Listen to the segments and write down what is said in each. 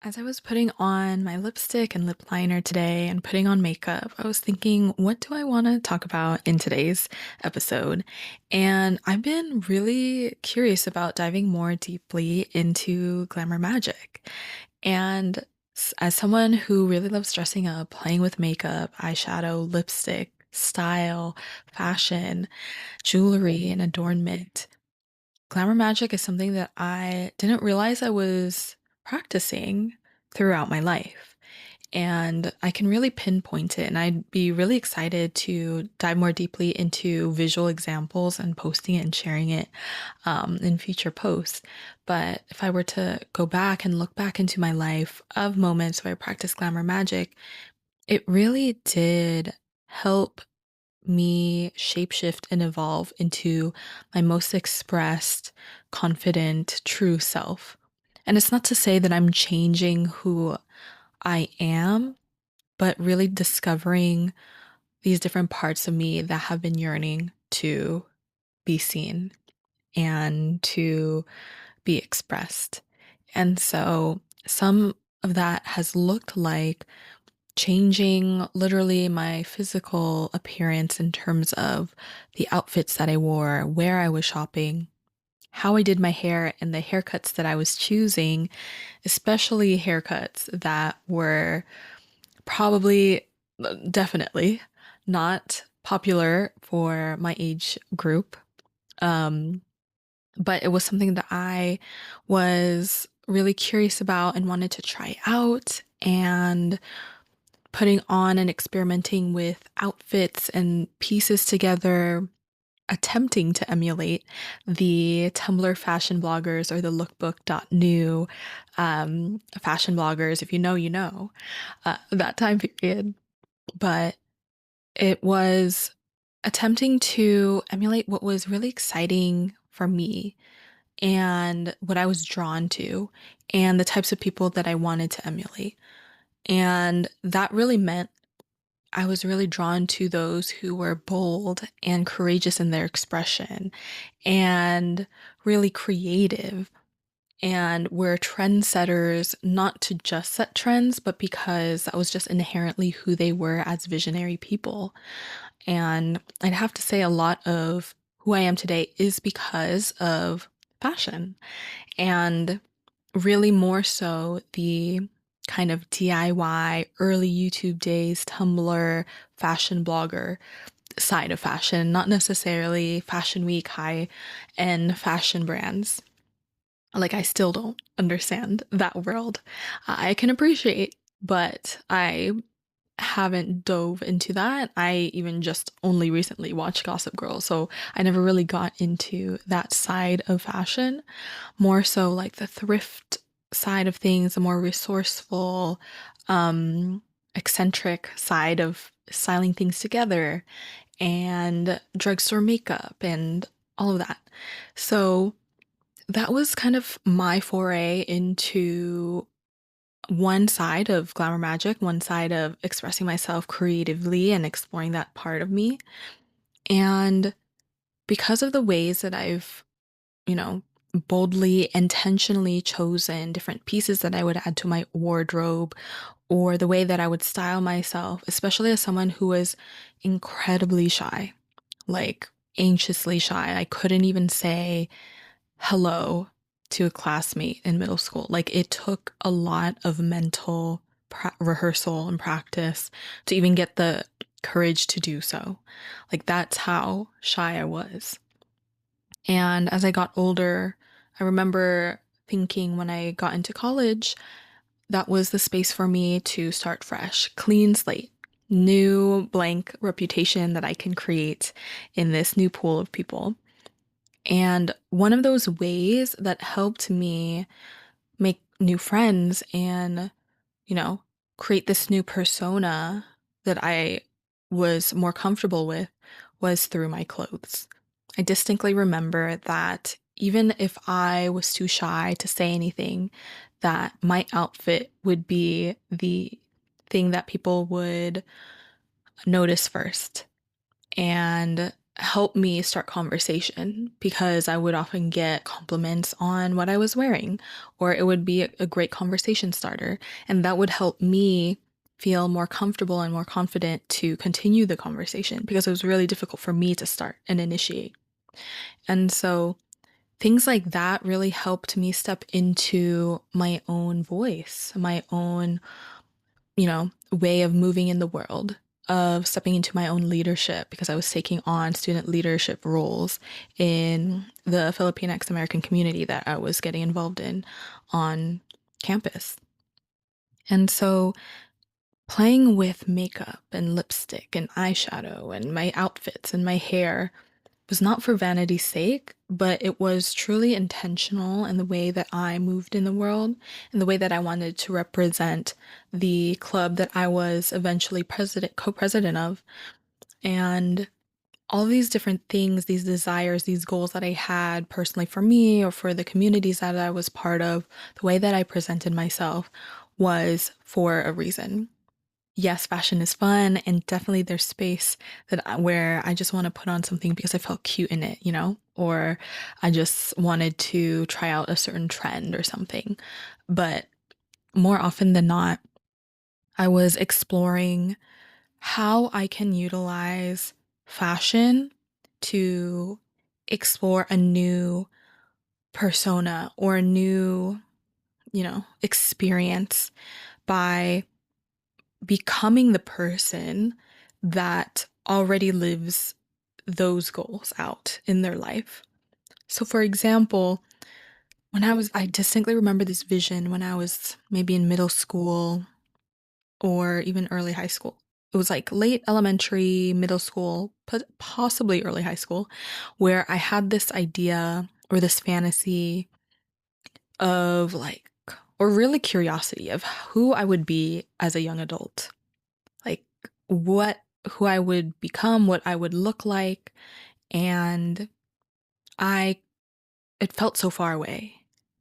As I was putting on my lipstick and lip liner today and putting on makeup, I was thinking, what do I want to talk about in today's episode? And I've been really curious about diving more deeply into glamour magic. And as someone who really loves dressing up, playing with makeup, eyeshadow, lipstick, style, fashion, jewelry, and adornment, glamour magic is something that I didn't realize I was practicing throughout my life. And I can really pinpoint it. And I'd be really excited to dive more deeply into visual examples and posting it and sharing it in future posts. But if I were to go back and look back into my life of moments where I practiced glamour magic, it really did help me shapeshift and evolve into my most expressed, confident, true self. And it's not to say that I'm changing who I am, but really discovering these different parts of me that have been yearning to be seen and to be expressed. And so some of that has looked like changing literally my physical appearance in terms of the outfits that I wore, where I was shopping, how I did my hair, and the haircuts that I was choosing, especially haircuts that were probably, definitely not popular for my age group. Um, but it was something that I was really curious about and wanted to try out. And putting on and experimenting with outfits and pieces together, attempting to emulate the Tumblr fashion bloggers or the lookbook.new fashion bloggers. If you know, you know, that time period. But it was attempting to emulate what was really exciting for me and what I was drawn to and the types of people that I wanted to emulate. And that really meant I was really drawn to those who were bold and courageous in their expression and really creative and were trendsetters, not to just set trends, but because that was just inherently who they were as visionary people. And I'd have to say a lot of who I am today is because of fashion and really more so the kind of DIY early YouTube days, Tumblr, fashion blogger side of fashion, not necessarily Fashion Week high end fashion brands. Like, I still don't understand that world. I can appreciate, but I haven't dove into that. I even just only recently watched Gossip Girl, so I never really got into that side of fashion. More so like the thrift side of things, the more resourceful, um, eccentric side of styling things together and drugstore makeup and all of that. So that was kind of my foray into one side of glamour magic, one side of expressing myself creatively and exploring that part of me. And because of the ways that I've, you know, boldly, intentionally chosen different pieces that I would add to my wardrobe or the way that I would style myself, especially as someone who was incredibly shy, like anxiously shy. I couldn't even say hello to a classmate in middle school. Like, it took a lot of mental rehearsal and practice to even get the courage to do so. Like, that's how shy I was. And as I got older, I remember thinking when I got into college, that was the space for me to start fresh, clean slate, new blank reputation that I can create in this new pool of people. And one of those ways that helped me make new friends and, you know, create this new persona that I was more comfortable with was through my clothes. I distinctly remember that even if I was too shy to say anything, that my outfit would be the thing that people would notice first. And help me start conversation because I would often get compliments on what I was wearing, or it would be a great conversation starter. And that would help me feel more comfortable and more confident to continue the conversation because it was really difficult for me to start and initiate. And so things like that really helped me step into my own voice, my own way of moving in the world, of stepping into my own leadership because I was taking on student leadership roles in the Filipinx American community that I was getting involved in on campus. And so playing with makeup and lipstick and eyeshadow and my outfits and my hair was not for vanity's sake, but it was truly intentional in the way that I moved in the world and the way that I wanted to represent the club that I was eventually co-president of. And all these different things, these desires, these goals that I had personally for me or for the communities that I was part of, the way that I presented myself was for a reason. Yes, fashion is fun, and definitely there's space where I just want to put on something because I felt cute in it, or I just wanted to try out a certain trend or something. But more often than not, I was exploring how I can utilize fashion to explore a new persona or a new experience by becoming the person that already lives those goals out in their life. So, for example, I distinctly remember this vision when I was maybe in middle school or even early high school. It was like late elementary, middle school, possibly early high school, where I had this idea or this fantasy of or really curiosity of who I would be as a young adult. Like what who I would become, what I would look like, and I it felt so far away.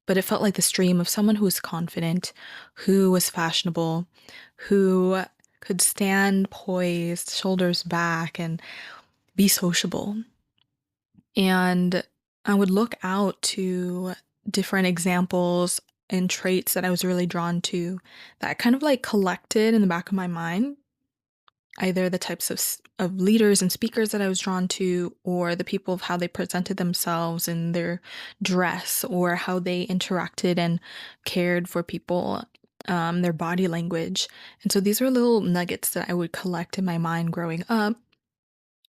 But it felt like this dream of someone who was confident, who was fashionable, who could stand poised, shoulders back, and be sociable. And I would look out to different examples and traits that I was really drawn to that kind of like collected in the back of my mind, either the types of leaders and speakers that I was drawn to, or the people of how they presented themselves in their dress, or how they interacted and cared for people, their body language. And so these were little nuggets that I would collect in my mind growing up.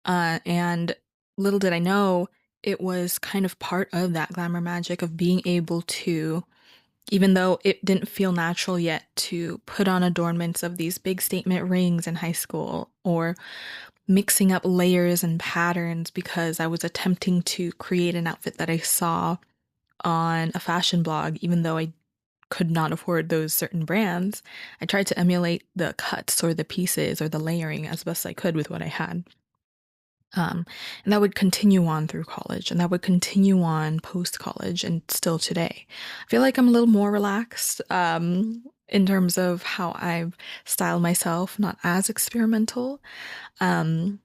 And little did I know, it was kind of part of that glamour magic of being able to, even though it didn't feel natural yet, to put on adornments of these big statement rings in high school, or mixing up layers and patterns because I was attempting to create an outfit that I saw on a fashion blog, even though I could not afford those certain brands. I tried to emulate the cuts or the pieces or the layering as best I could with what I had. And that would continue on through college, and that would continue on post college and still today. I feel like I'm a little more relaxed in terms of how I've styled myself, not as experimental. Um,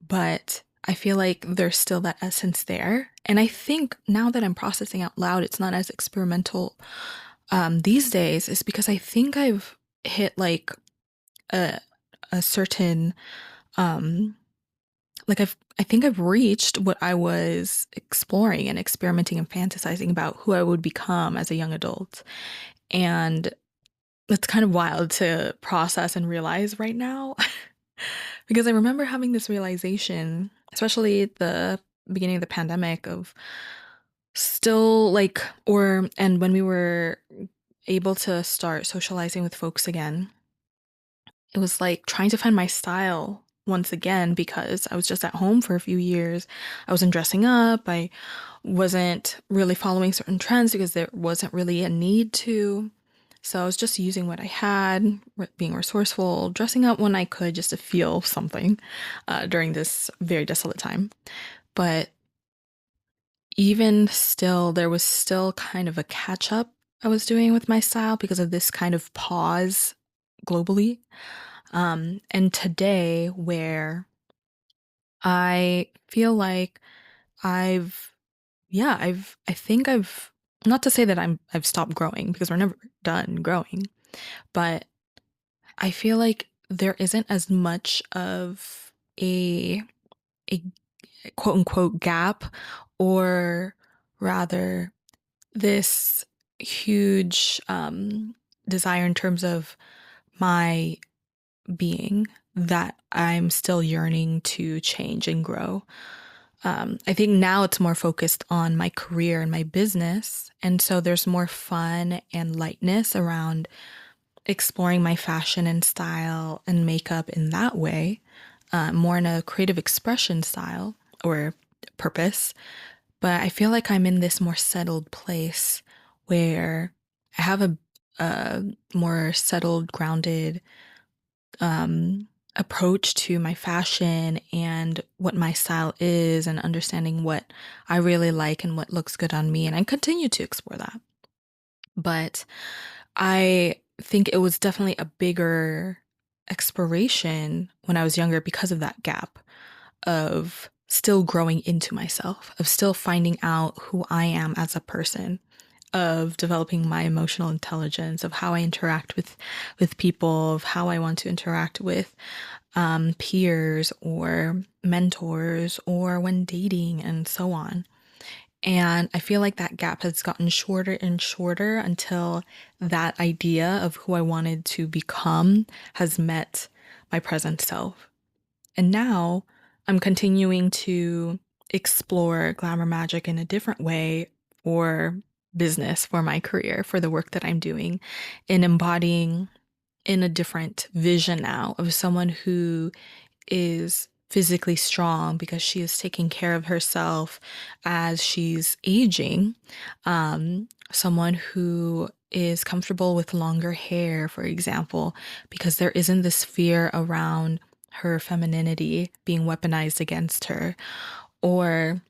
but I feel like there's still that essence there. And I think now that I'm processing out loud, it's not as experimental these days, is because I think I've hit like a, a certain um, I think I've reached what I was exploring and experimenting and fantasizing about who I would become as a young adult. And it's kind of wild to process and realize right now because I remember having this realization, especially at the beginning of the pandemic, of still and when we were able to start socializing with folks again, it was like trying to find my style once again because I was just at home for a few years. I wasn't dressing up. I wasn't really following certain trends because there wasn't really a need to. So I was just using what I had, being resourceful, dressing up when I could just to feel something during this very desolate time. But even still, there was still kind of a catch up I was doing with my style because of this kind of pause globally. And today, where I feel like I've, I think not to say that I've stopped growing because we're never done growing, but I feel like there isn't as much of a quote unquote gap, or rather this huge desire in terms of my being that I'm still yearning to change and grow. I think now it's more focused on my career and my business. And so there's more fun and lightness around exploring my fashion and style and makeup in that way, more in a creative expression style or purpose. But I feel like I'm in this more settled place where I have a more settled, grounded approach to my fashion and what my style is, and understanding what I really like and what looks good on me. And I continue to explore that. But I think it was definitely a bigger exploration when I was younger because of that gap of still growing into myself, of still finding out who I am as a person, of developing my emotional intelligence, of how I interact with people, of how I want to interact with peers or mentors or when dating and so on. And I feel like that gap has gotten shorter and shorter until that idea of who I wanted to become has met my present self. And now I'm continuing to explore glamour magic in a different way for business, for my career, for the work that I'm doing, in embodying in a different vision now of someone who is physically strong because she is taking care of herself as she's aging. Someone who is comfortable with longer hair, for example, because there isn't this fear around her femininity being weaponized against her, or,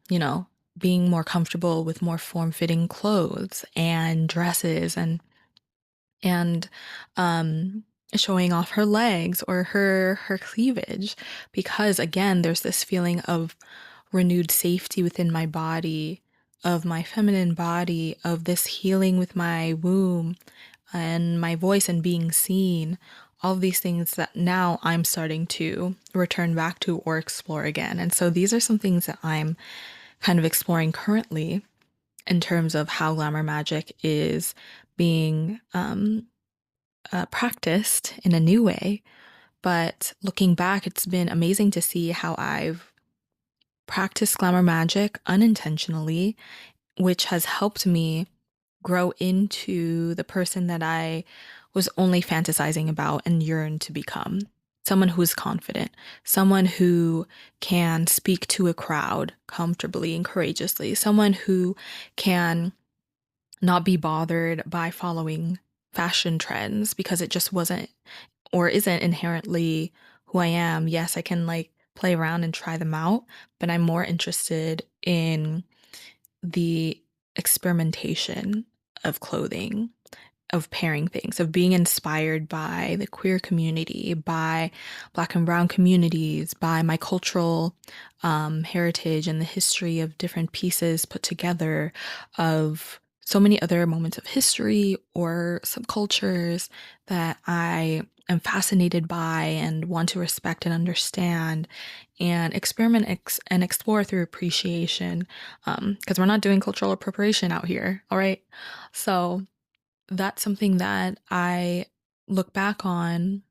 being more comfortable with more form-fitting clothes and dresses and showing off her legs or her cleavage, because again there's this feeling of renewed safety within my body, of my feminine body, of this healing with my womb and my voice and being seen, all of these things that now I'm starting to return back to or explore again. And so these are some things that I'm kind of exploring currently in terms of how glamour magic is being practiced in a new way. But looking back, it's been amazing to see how I've practiced glamour magic unintentionally, which has helped me grow into the person that I was only fantasizing about and yearned to become. Someone who is confident, someone who can speak to a crowd comfortably and courageously, someone who can not be bothered by following fashion trends because it just wasn't or isn't inherently who I am. Yes, I can like play around and try them out, but I'm more interested in the experimentation of clothing, of pairing things, of being inspired by the queer community, by Black and Brown communities, by my cultural heritage and the history of different pieces put together, of so many other moments of history or subcultures that I am fascinated by and want to respect and understand and experiment and explore through appreciation, because we're not doing cultural appropriation out here, all right? So that's something that I look back on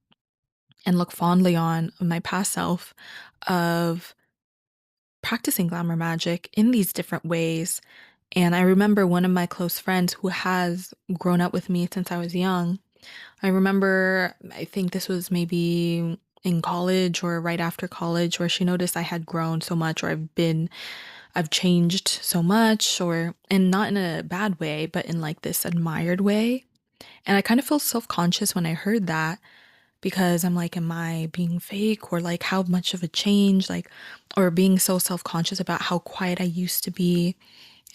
and look fondly on of my past self, of practicing glamour magic in these different ways. And I remember one of my close friends who has grown up with me since I was young. I remember, I think this was maybe in college or right after college, where she noticed I had grown so much, or I've changed so much, or, and not in a bad way, but in like this admired way. And I kind of feel self-conscious when I heard that, because I'm like, am I being fake, or like how much of a change, like, or being so self-conscious about how quiet I used to be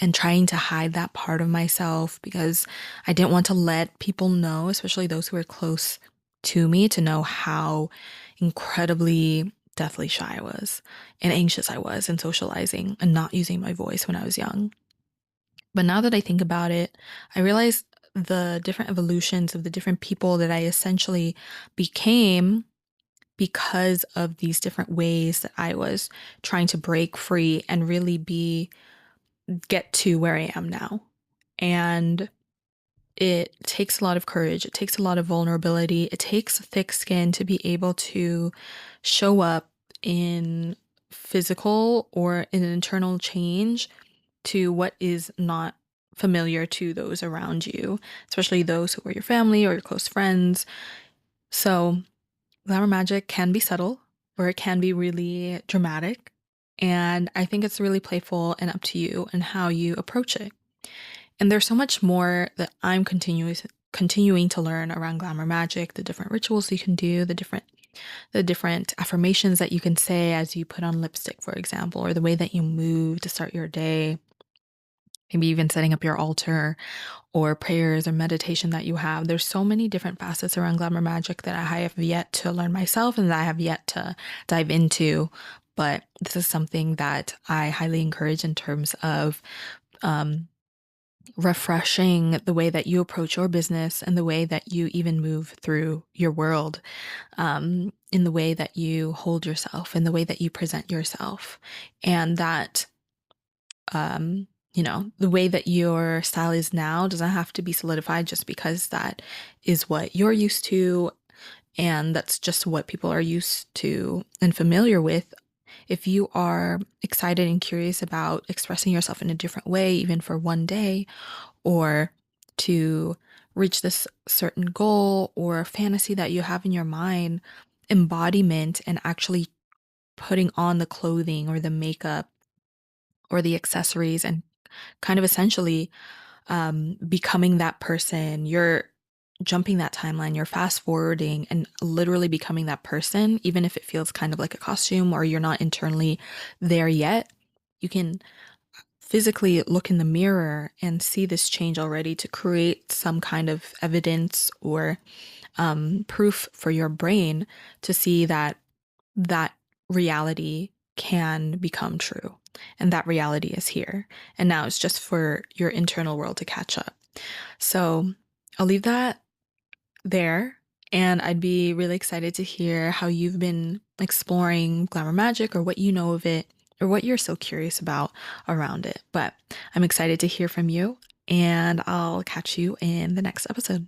and trying to hide that part of myself because I didn't want to let people know, especially those who are close to me, to know how incredibly deathly shy I was and anxious I was in socializing and not using my voice when I was young. But now that I think about it, I realize the different evolutions of the different people that I essentially became because of these different ways that I was trying to break free and really be get to where I am now. And it takes a lot of courage. It takes a lot of vulnerability. It takes thick skin to be able to show up in physical or in an internal change to what is not familiar to those around you, especially those who are your family or your close friends. So, glamour magic can be subtle or it can be really dramatic. And I think it's really playful and up to you and how you approach it. And there's so much more that I'm continuing to learn around glamour magic, the different rituals you can do, the different affirmations that you can say as you put on lipstick, for example, or the way that you move to start your day, maybe even setting up your altar or prayers or meditation that you have. There's so many different facets around glamour magic that I have yet to learn myself and that I have yet to dive into. But this is something that I highly encourage in terms of um, refreshing the way that you approach your business and the way that you even move through your world, in the way that you hold yourself, in the way that you present yourself, and that the way that your style is now doesn't have to be solidified just because that is what you're used to and that's just what people are used to and familiar with. If you are excited and curious about expressing yourself in a different way, even for one day, or to reach this certain goal or fantasy that you have in your mind, embodiment and actually putting on the clothing or the makeup or the accessories and kind of essentially becoming that person. You're jumping that timeline, you're fast forwarding and literally becoming that person, even if it feels kind of like a costume or you're not internally there yet. You can physically look in the mirror and see this change already to create some kind of evidence or proof for your brain to see that that reality can become true. And that reality is here. And now it's just for your internal world to catch up. So I'll leave that there. And I'd be really excited to hear how you've been exploring glamour magic or what you know of it or what you're so curious about around it. But I'm excited to hear from you, and I'll catch you in the next episode.